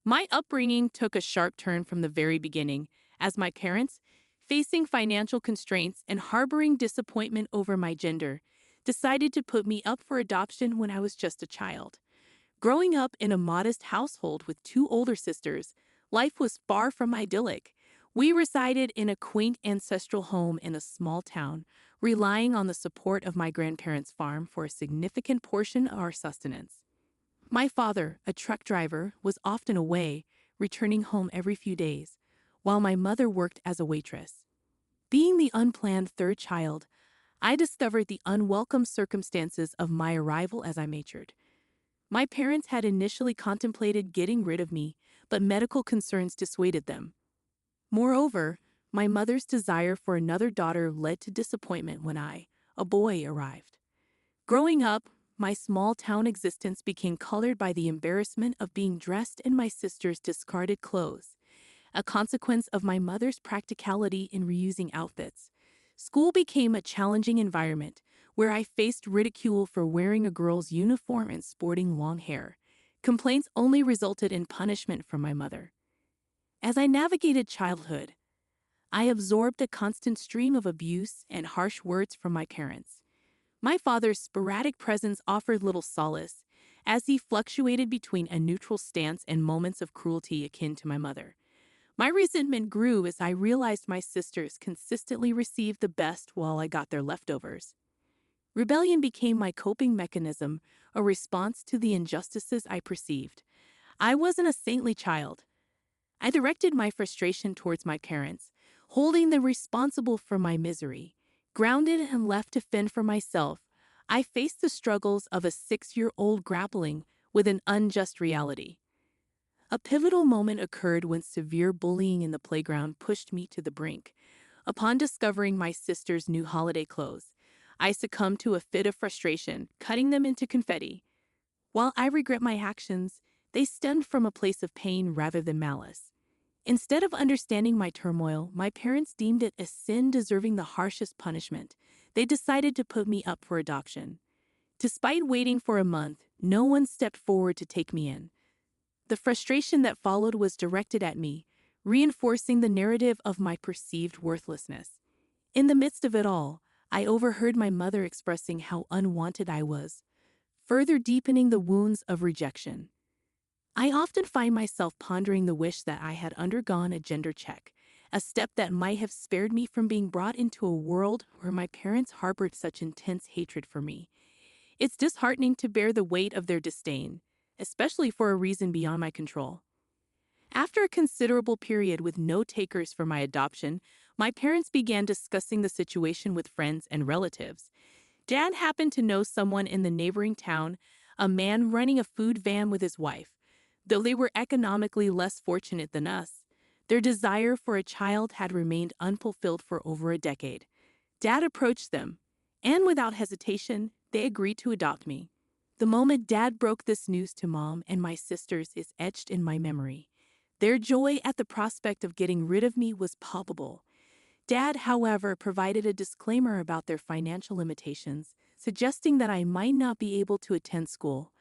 My upbringing took a sharp turn from the very beginning, as my parents, facing financial constraints and harboring disappointment over my gender, decided to put me up for adoption when I was just a child. Growing up in a modest household with two older sisters, life was far from idyllic. We resided in a quaint ancestral home in a small town, relying on the support of my grandparents' farm for a significant portion of our sustenance. My father, a truck driver, was often away, returning home every few days, while my mother worked as a waitress. Being the unplanned third child, I discovered the unwelcome circumstances of my arrival as I matured. My parents had initially contemplated getting rid of me, but medical concerns dissuaded them. Moreover, my mother's desire for another daughter led to disappointment when a boy, arrived. Growing up, my small town existence became colored by the embarrassment of being dressed in my sister's discarded clothes, a consequence of my mother's practicality in reusing outfits. School became a challenging environment where I faced ridicule for wearing a girl's uniform and sporting long hair. Complaints only resulted in punishment from my mother. As I navigated childhood, I absorbed a constant stream of abuse and harsh words from my parents. My father's sporadic presence offered little solace, as he fluctuated between a neutral stance and moments of cruelty akin to my mother. My resentment grew as I realized my sisters consistently received the best while I got their leftovers. Rebellion became my coping mechanism, a response to the injustices I perceived. I wasn't a saintly child. I directed my frustration towards my parents, holding them responsible for my misery. Grounded and left to fend for myself, I faced the struggles of a 6-year-old grappling with an unjust reality. A pivotal moment occurred when severe bullying in the playground pushed me to the brink. Upon discovering my sister's new holiday clothes, I succumbed to a fit of frustration, cutting them into confetti. While I regret my actions, they stemmed from a place of pain rather than malice. Instead of understanding my turmoil, my parents deemed it a sin deserving the harshest punishment. They decided to put me up for adoption. Despite waiting for a month, no one stepped forward to take me in. The frustration that followed was directed at me, reinforcing the narrative of my perceived worthlessness. In the midst of it all, I overheard my mother expressing how unwanted I was, further deepening the wounds of rejection. I often find myself pondering the wish that I had undergone a gender check, a step that might have spared me from being brought into a world where my parents harbored such intense hatred for me. It's disheartening to bear the weight of their disdain, especially for a reason beyond my control. After a considerable period with no takers for my adoption, my parents began discussing the situation with friends and relatives. Dad happened to know someone in the neighboring town, a man running a food van with his wife. Though they were economically less fortunate than us, their desire for a child had remained unfulfilled for over a decade. Dad approached them, and without hesitation, they agreed to adopt me. The moment Dad broke this news to Mom and my sisters is etched in my memory. Their joy at the prospect of getting rid of me was palpable. Dad, however, provided a disclaimer about their financial limitations, suggesting that I might not be able to attend school.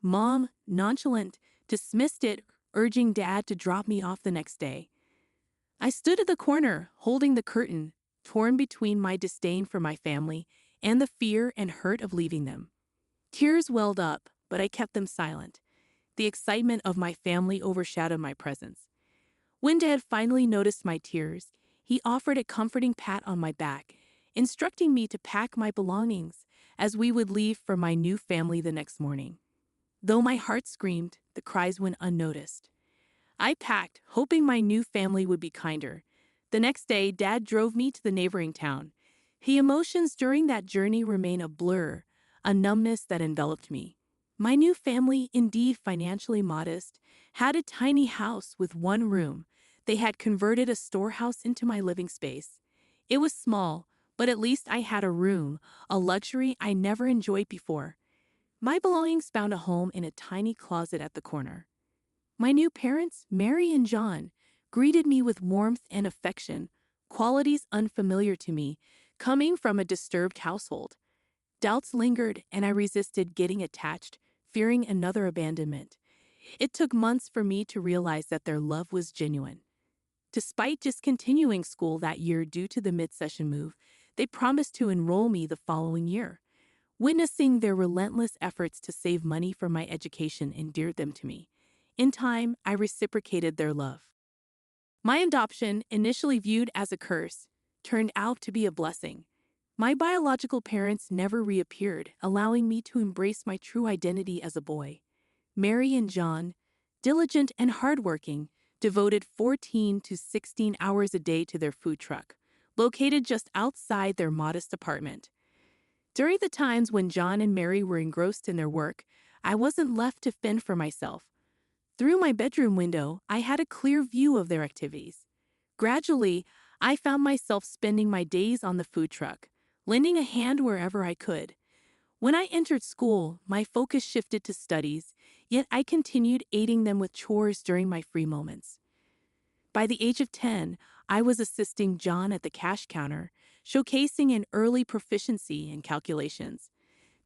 Mom, nonchalant, dismissed it, urging Dad to drop me off the next day. I stood at the corner, holding the curtain, torn between my disdain for my family and the fear and hurt of leaving them. Tears welled up, but I kept them silent. The excitement of my family overshadowed my presence. When Dad finally noticed my tears, he offered a comforting pat on my back, instructing me to pack my belongings as we would leave for my new family the next morning. Though my heart screamed, the cries went unnoticed. I packed, hoping my new family would be kinder. The next day, Dad drove me to the neighboring town. The emotions during that journey remain a blur, a numbness that enveloped me. My new family, indeed financially modest, had a tiny house with one room. They had converted a storehouse into my living space. It was small, but at least I had a room, a luxury I never enjoyed before. My belongings found a home in a tiny closet at the corner. My new parents, Mary and John, greeted me with warmth and affection, qualities unfamiliar to me, coming from a disturbed household. Doubts lingered, and I resisted getting attached, fearing another abandonment. It took months for me to realize that their love was genuine. Despite discontinuing school that year due to the mid-session move, they promised to enroll me the following year. Witnessing their relentless efforts to save money for my education endeared them to me. In time, I reciprocated their love. My adoption, initially viewed as a curse, turned out to be a blessing. My biological parents never reappeared, allowing me to embrace my true identity as a boy. Mary and John, diligent and hardworking, devoted 14 to 16 hours a day to their food truck, located just outside their modest apartment. During the times when John and Mary were engrossed in their work, I wasn't left to fend for myself. Through my bedroom window, I had a clear view of their activities. Gradually, I found myself spending my days on the food truck, lending a hand wherever I could. When I entered school, my focus shifted to studies, yet I continued aiding them with chores during my free moments. By the age of 10, I was assisting John at the cash counter, showcasing an early proficiency in calculations.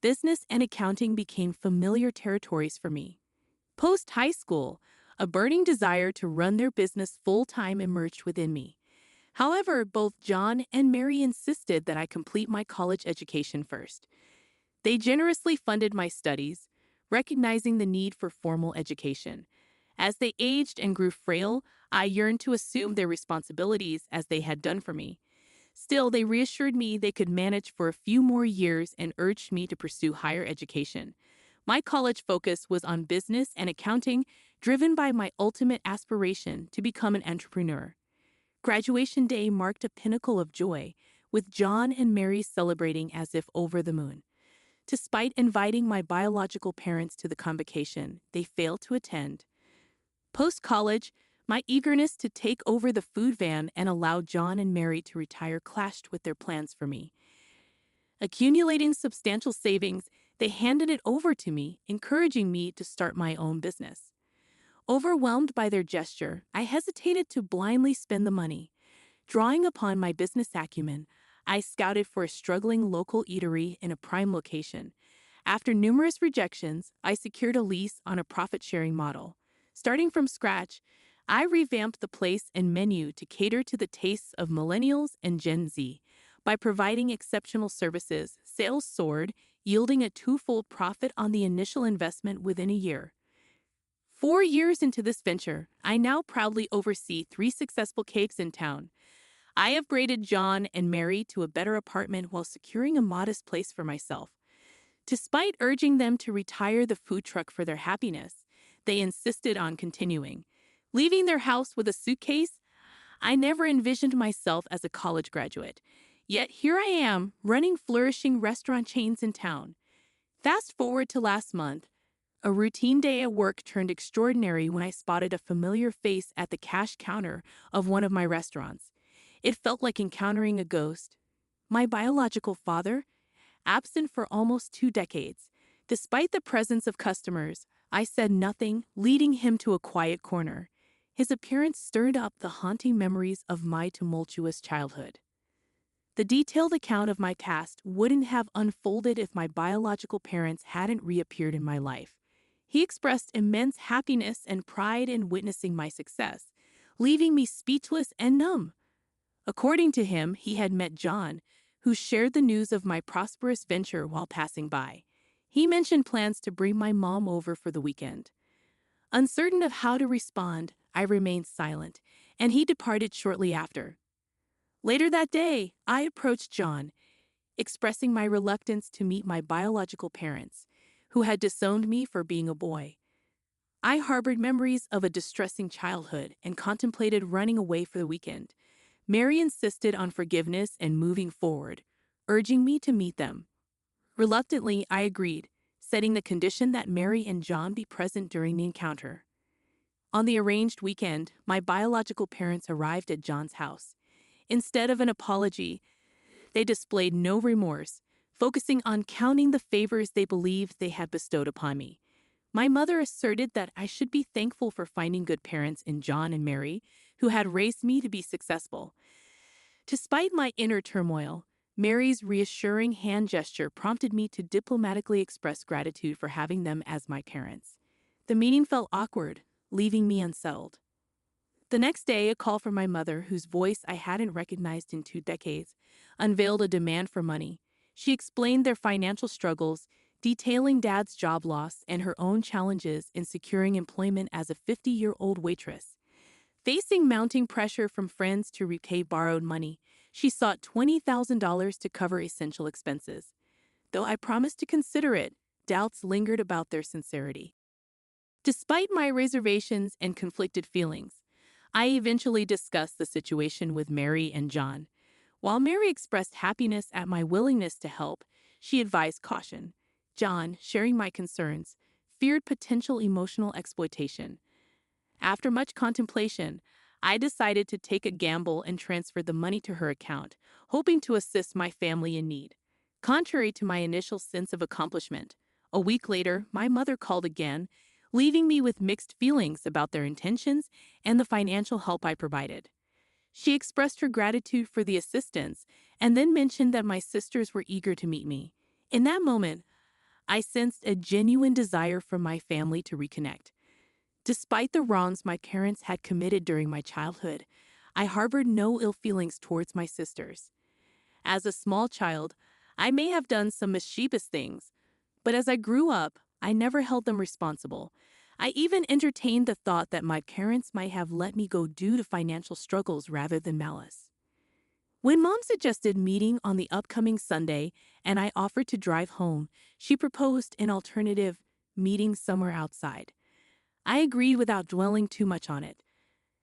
Business and accounting became familiar territories for me. Post-high school, a burning desire to run their business full-time emerged within me. However, both John and Mary insisted that I complete my college education first. They generously funded my studies, recognizing the need for formal education. As they aged and grew frail, I yearned to assume their responsibilities as they had done for me. Still, they reassured me they could manage for a few more years and urged me to pursue higher education. My college focus was on business and accounting, driven by my ultimate aspiration to become an entrepreneur. Graduation day marked a pinnacle of joy, with John and Mary celebrating as if over the moon. Despite inviting my biological parents to the convocation, they failed to attend. Post-college, my eagerness to take over the food van and allow John and Mary to retire clashed with their plans for me. Accumulating substantial savings, they handed it over to me, encouraging me to start my own business. Overwhelmed by their gesture, I hesitated to blindly spend the money. Drawing upon my business acumen, I scouted for a struggling local eatery in a prime location. After numerous rejections, I secured a lease on a profit-sharing model. Starting from scratch, I revamped the place and menu to cater to the tastes of millennials and Gen Z. By providing exceptional services, sales soared, yielding a twofold profit on the initial investment within a year. 4 years into this venture, I now proudly oversee 3 successful cakes in town. I upgraded John and Mary to a better apartment while securing a modest place for myself. Despite urging them to retire the food truck for their happiness, they insisted on continuing. Leaving their house with a suitcase, I never envisioned myself as a college graduate. Yet here I am, running flourishing restaurant chains in town. Fast forward to last month, a routine day at work turned extraordinary when I spotted a familiar face at the cash counter of one of my restaurants. It felt like encountering a ghost. My biological father, absent for almost 2 decades. Despite the presence of customers, I said nothing, leading him to a quiet corner. His appearance stirred up the haunting memories of my tumultuous childhood. The detailed account of my past wouldn't have unfolded if my biological parents hadn't reappeared in my life. He expressed immense happiness and pride in witnessing my success, leaving me speechless and numb. According to him, he had met John, who shared the news of my prosperous venture while passing by. He mentioned plans to bring my mom over for the weekend. Uncertain of how to respond, I remained silent, and he departed shortly after. Later that day, I approached John, expressing my reluctance to meet my biological parents, who had disowned me for being a boy. I harbored memories of a distressing childhood and contemplated running away for the weekend. Mary insisted on forgiveness and moving forward, urging me to meet them. Reluctantly, I agreed, setting the condition that Mary and John be present during the encounter. On the arranged weekend, my biological parents arrived at John's house. Instead of an apology, they displayed no remorse, focusing on counting the favors they believed they had bestowed upon me. My mother asserted that I should be thankful for finding good parents in John and Mary, who had raised me to be successful. Despite my inner turmoil, Mary's reassuring hand gesture prompted me to diplomatically express gratitude for having them as my parents. The meeting felt awkward, leaving me unsettled. The next day, a call from my mother, whose voice I hadn't recognized in 2 decades, unveiled a demand for money. She explained their financial struggles, detailing Dad's job loss and her own challenges in securing employment as a 50-year-old waitress. Facing mounting pressure from friends to repay borrowed money, she sought $20,000 to cover essential expenses. Though I promised to consider it, doubts lingered about their sincerity. Despite my reservations and conflicted feelings, I eventually discussed the situation with Mary and John. While Mary expressed happiness at my willingness to help, she advised caution. John, sharing my concerns, feared potential emotional exploitation. After much contemplation, I decided to take a gamble and transfer the money to her account, hoping to assist my family in need. Contrary to my initial sense of accomplishment, a week later, my mother called again, leaving me with mixed feelings about their intentions and the financial help I provided. She expressed her gratitude for the assistance and then mentioned that my sisters were eager to meet me. In that moment, I sensed a genuine desire from my family to reconnect. Despite the wrongs my parents had committed during my childhood, I harbored no ill feelings towards my sisters. As a small child, I may have done some mischievous things, but as I grew up, I never held them responsible. I even entertained the thought that my parents might have let me go due to financial struggles rather than malice. When Mom suggested meeting on the upcoming Sunday and I offered to drive home, she proposed an alternative, meeting somewhere outside. I agreed without dwelling too much on it.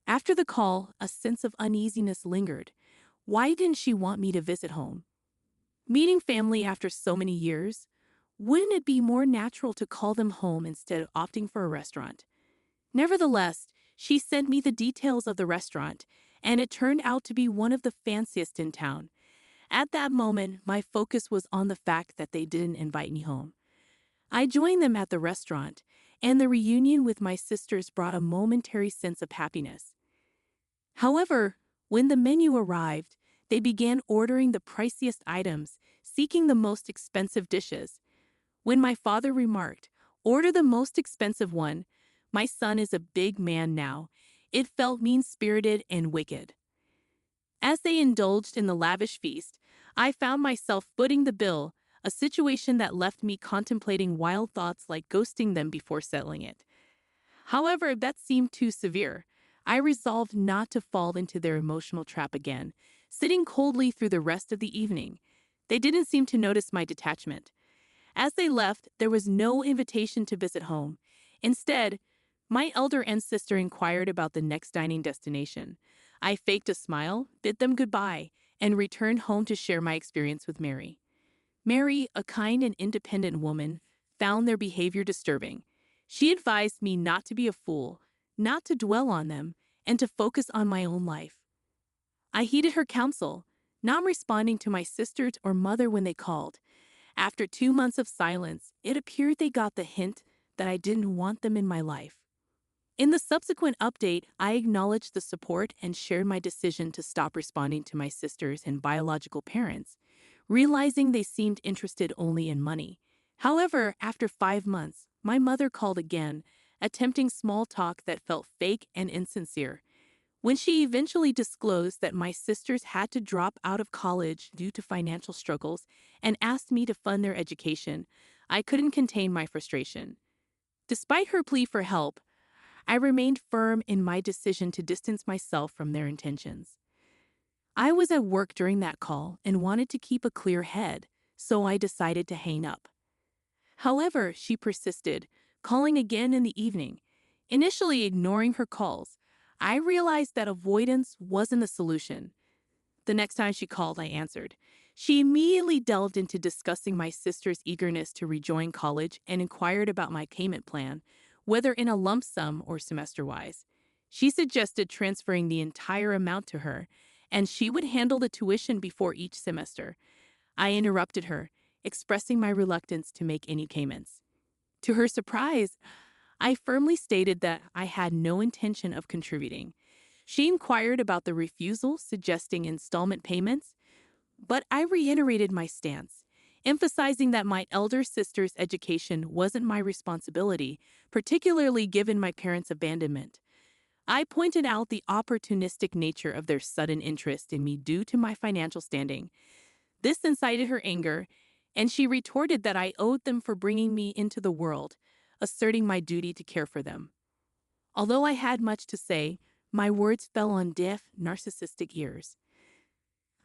After the call, a sense of uneasiness lingered. Why didn't she want me to visit home? Meeting family after so many years? Wouldn't it be more natural to call them home instead of opting for a restaurant? Nevertheless, she sent me the details of the restaurant, and it turned out to be one of the fanciest in town. At that moment, my focus was on the fact that they didn't invite me home. I joined them at the restaurant, and the reunion with my sisters brought a momentary sense of happiness. However, when the menu arrived, they began ordering the priciest items, seeking the most expensive dishes. When my father remarked, "Order the most expensive one," my son is a big man now, it felt mean-spirited and wicked. As they indulged in the lavish feast, I found myself footing the bill, a situation that left me contemplating wild thoughts like ghosting them before settling it. However, that seemed too severe. I resolved not to fall into their emotional trap again, sitting coldly through the rest of the evening. They didn't seem to notice my detachment. As they left, there was no invitation to visit home. Instead, my elder sister inquired about the next dining destination. I faked a smile, bid them goodbye, and returned home to share my experience with Mary. Mary, a kind and independent woman, found their behavior disturbing. She advised me not to be a fool, not to dwell on them, and to focus on my own life. I heeded her counsel, not responding to my sisters or mother when they called. After 2 months of silence, it appeared they got the hint that I didn't want them in my life. In the subsequent update, I acknowledged the support and shared my decision to stop responding to my sisters and biological parents, realizing they seemed interested only in money. However, after 5 months, my mother called again, attempting small talk that felt fake and insincere. When she eventually disclosed that my sisters had to drop out of college due to financial struggles and asked me to fund their education, I couldn't contain my frustration. Despite her plea for help, I remained firm in my decision to distance myself from their intentions. I was at work during that call and wanted to keep a clear head, so I decided to hang up. However, she persisted, calling again in the evening. Initially ignoring her calls, I realized that avoidance wasn't a solution. The next time she called, I answered. She immediately delved into discussing my sister's eagerness to rejoin college and inquired about my payment plan, whether in a lump sum or semester-wise. She suggested transferring the entire amount to her, and she would handle the tuition before each semester. I interrupted her, expressing my reluctance to make any payments. To her surprise, I firmly stated that I had no intention of contributing. She inquired about the refusal, suggesting installment payments, but I reiterated my stance, emphasizing that my elder sister's education wasn't my responsibility, particularly given my parents' abandonment. I pointed out the opportunistic nature of their sudden interest in me due to my financial standing. This incited her anger, and she retorted that I owed them for bringing me into the world, asserting my duty to care for them. Although I had much to say, my words fell on deaf, narcissistic ears.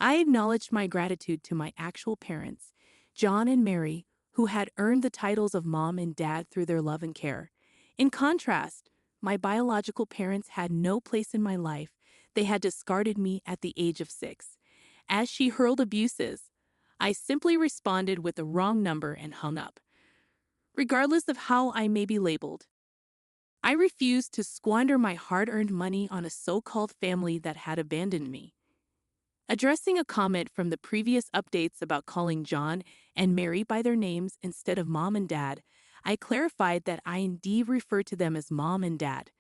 I acknowledged my gratitude to my actual parents, John and Mary, who had earned the titles of mom and dad through their love and care. In contrast, my biological parents had no place in my life. They had discarded me at the age of 6. As she hurled abuses, I simply responded with the wrong number and hung up. Regardless of how I may be labeled, I refused to squander my hard-earned money on a so-called family that had abandoned me. Addressing a comment from the previous updates about calling John and Mary by their names instead of mom and dad, I clarified that I indeed refer to them as mom and dad.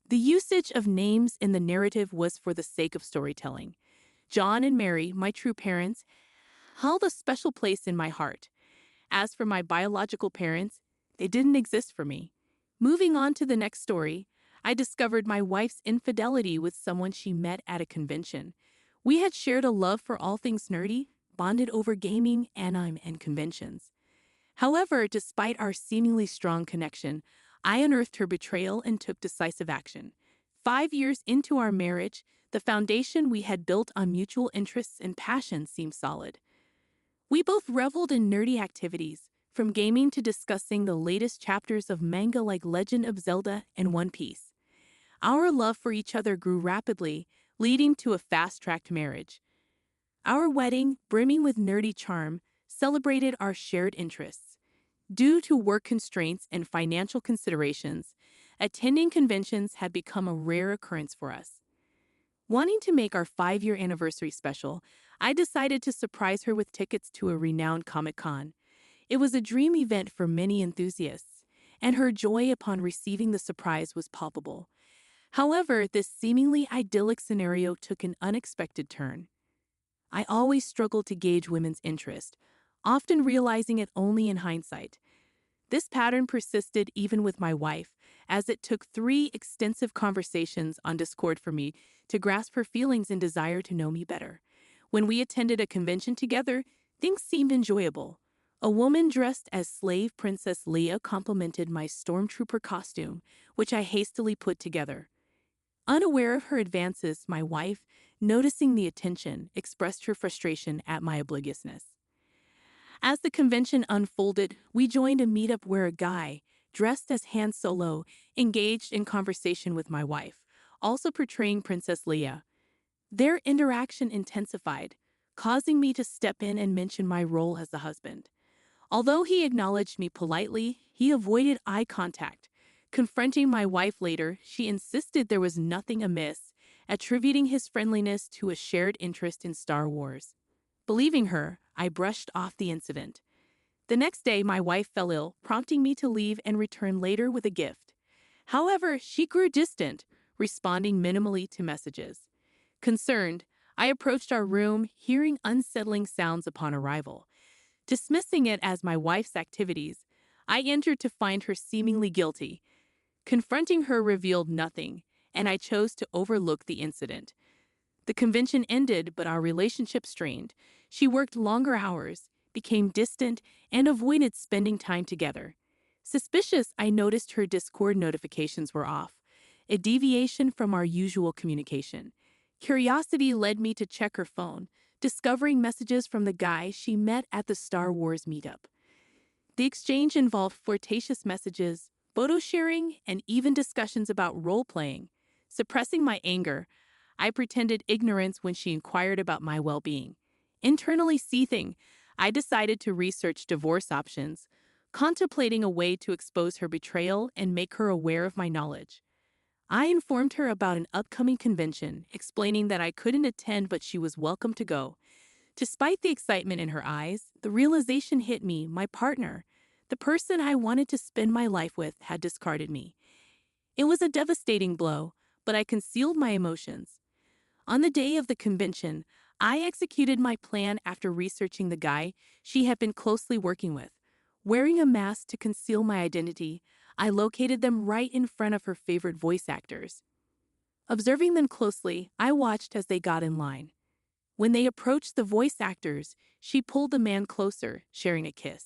The usage of names in the narrative was for the sake of storytelling. John and Mary, my true parents, held a special place in my heart. As for my biological parents, they didn't exist for me. Moving on to the next story, I discovered my wife's infidelity with someone she met at a convention. We had shared a love for all things nerdy, bonded over gaming, anime, and conventions. However, despite our seemingly strong connection, I unearthed her betrayal and took decisive action. 5 years into our marriage, the foundation we had built on mutual interests and passion seemed solid. We both reveled in nerdy activities, from gaming to discussing the latest chapters of manga like Legend of Zelda and One Piece. Our love for each other grew rapidly, leading to a fast-tracked marriage. Our wedding, brimming with nerdy charm, celebrated our shared interests. Due to work constraints and financial considerations, attending conventions had become a rare occurrence for us. Wanting to make our 5-year anniversary special, I decided to surprise her with tickets to a renowned Comic-Con. It was a dream event for many enthusiasts, and her joy upon receiving the surprise was palpable. However, this seemingly idyllic scenario took an unexpected turn. I always struggled to gauge women's interest, often realizing it only in hindsight. This pattern persisted even with my wife, as it took 3 extensive conversations on Discord for me to grasp her feelings and desire to know me better. When we attended a convention together, things seemed enjoyable. A woman dressed as slave Princess Leia complimented my stormtrooper costume, which I hastily put together. Unaware of her advances, my wife, noticing the attention, expressed her frustration at my obliviousness. As the convention unfolded, we joined a meetup where a guy, dressed as Han Solo, engaged in conversation with my wife, also portraying Princess Leia. Their interaction intensified, causing me to step in and mention my role as the husband. Although he acknowledged me politely, he avoided eye contact. Confronting my wife later, she insisted there was nothing amiss, attributing his friendliness to a shared interest in Star Wars. Believing her, I brushed off the incident. The next day, my wife fell ill, prompting me to leave and return later with a gift. However, she grew distant, responding minimally to messages. Concerned, I approached our room, hearing unsettling sounds upon arrival. Dismissing it as my wife's activities, I entered to find her seemingly guilty. Confronting her revealed nothing, and I chose to overlook the incident. The convention ended, but our relationship strained. She worked longer hours, became distant, and avoided spending time together. Suspicious, I noticed her Discord notifications were off, a deviation from our usual communication. Curiosity led me to check her phone, discovering messages from the guy she met at the Star Wars meetup. The exchange involved flirtatious messages, photo sharing, and even discussions about role-playing. Suppressing my anger, I pretended ignorance when she inquired about my well-being. Internally seething, I decided to research divorce options, contemplating a way to expose her betrayal and make her aware of my knowledge. I informed her about an upcoming convention, explaining that I couldn't attend but she was welcome to go. Despite the excitement in her eyes, the realization hit me: my partner, the person I wanted to spend my life with, had discarded me. It was a devastating blow, but I concealed my emotions. On the day of the convention, I executed my plan after researching the guy she had been closely working with. Wearing a mask to conceal my identity, I located them right in front of her favorite voice actors. Observing them closely, I watched as they got in line. When they approached the voice actors, she pulled the man closer, sharing a kiss.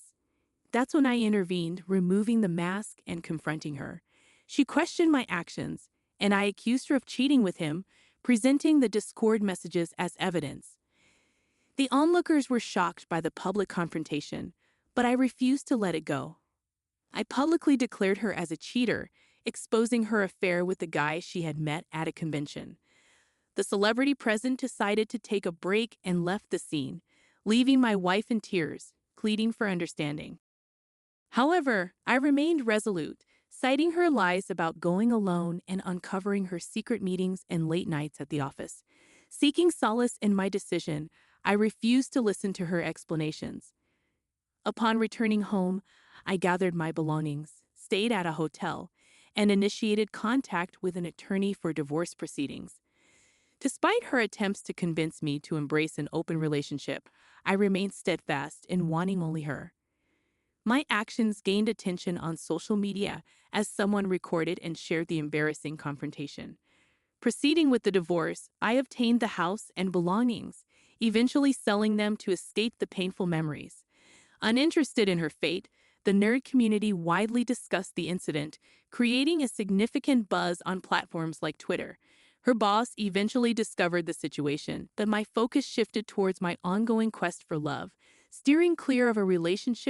That's when I intervened, removing the mask and confronting her. She questioned my actions, and I accused her of cheating with him, presenting the Discord messages as evidence. The onlookers were shocked by the public confrontation, but I refused to let it go. I publicly declared her as a cheater, exposing her affair with the guy she had met at a convention. The celebrity present decided to take a break and left the scene, leaving my wife in tears, pleading for understanding. However, I remained resolute, citing her lies about going alone and uncovering her secret meetings and late nights at the office. Seeking solace in my decision, I refused to listen to her explanations. Upon returning home, I gathered my belongings, stayed at a hotel, and initiated contact with an attorney for divorce proceedings. Despite her attempts to convince me to embrace an open relationship, I remained steadfast in wanting only her. My actions gained attention on social media as someone recorded and shared the embarrassing confrontation. Proceeding with the divorce, I obtained the house and belongings, eventually selling them to escape the painful memories. Uninterested in her fate, the nerd community widely discussed the incident, creating a significant buzz on platforms like Twitter. Her boss eventually discovered the situation, but my focus shifted towards my ongoing quest for love, steering clear of a relationship